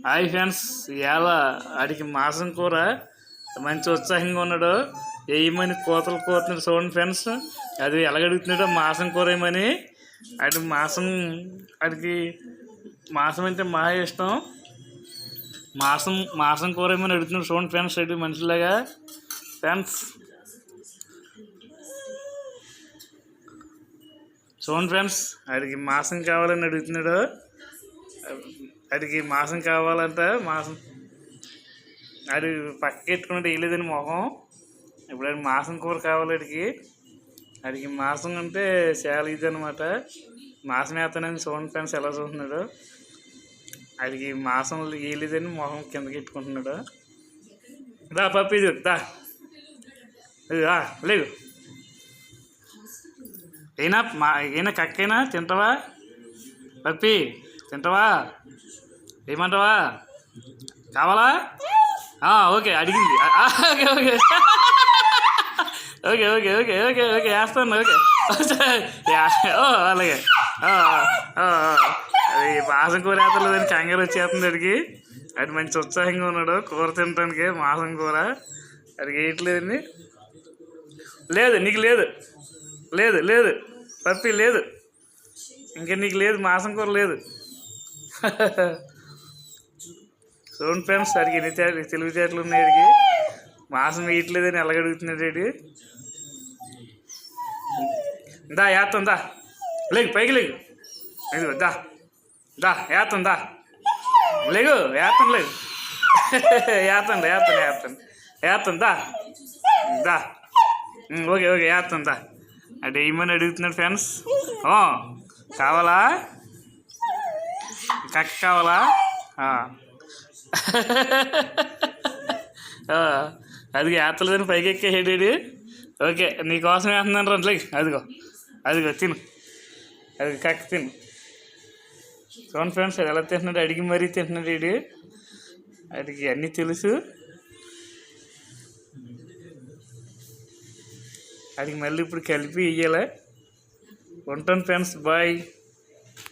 Hi friends, ఇవాళ ఆడికి మాసం కూర మంచి ఉత్సాహంగా ఉన్నాడు. వేయమని కోతలు కోతున్నాడు చూడండి ఫ్రెండ్స్. అది ఎలాగడుగుతున్నాడో మాసం కూర వేయమని. అది ఆడికి మాసం అంటే మహా ఇష్టం. మాసం కూర వేయమని అడుగుతున్నాడు చూడండి ఫ్రెండ్స్. అది మనిషిలాగా ఫ్రెండ్స్ చూడండి ఫ్రెండ్స్. ఆడికి మాసం కావాలని అడుగుతున్నాడు. ఆడికి మాసం కావాలంట. ఆడి పక్కకి ఎట్టుకున్నట్టు వేయలేదని మొహం. ఇప్పుడు ఆడికి మాసం కూర కావాలి. ఆడికి మాసం అంటే చాలా ఇది అనమాట. మాసం వేస్తానని చూడండి ఫ్రెండ్స్ ఎలా చూస్తున్నాడు. ఆడికి మాసం వేయలేదని మొహం కిందకి ఎట్టుకుంటున్నాడు. దా పప్పి ఇది దా లేదు అయినా కక్కైనా తింటావా పప్పి? తింటావా? ఏమంటావా? కావాలా? ఓకే అడిగింది. Okay okay okay okay okay okay okay వేస్తాను. ఓకే అలాగే అది మాసం కూర వేస్తలేదని కంగారు వచ్చేస్తుంది అడిగి. అది మంచి ఉత్సాహంగా ఉన్నాడు కూర తినడానికి. మాసం కూర అడిగి వేయట్లేదండి. లేదు నీకు లేదు లేదు లేదు పప్పి లేదు. ఇంకా నీకు లేదు మాసం కూర లేదు. చూడండి ఫ్రెండ్స్, అడిగి ఎన్ని తెలివితేటలు ఉన్నాయి. అడిగి మాసం వేయట్లేదని ఎలాగడుగుతున్నాడు. దా వేస్తుందా? లేగు పైకి లేగు. ఇదిగో దా వేస్తుందా? లేగు వేస్తాను. లేదు వేస్తుందా? దా ఓకే ఓకే వేస్తుందా? అంటే ఏమని అడుగుతున్నాడు ఫ్రెండ్స్. కావాలా? కక్క కావాలా? అది వేస్తలేదని పైకి ఎక్కేసాడు. ఓకే నీకోసం వేస్తున్నాను రండి. అదిగో తిను. అది కక్క తిను. చూడండి ఫ్రెండ్స్ ఎలా తింటున్నాడు. అడిగి మరీ తింటున్నాడు. అడిగి అన్నీ తెలుసు. అడిగి మళ్ళీ ఇప్పుడు కలిపి ఇయ్యాలి. ఉంటాను ఫ్రెండ్స్, బాయ్.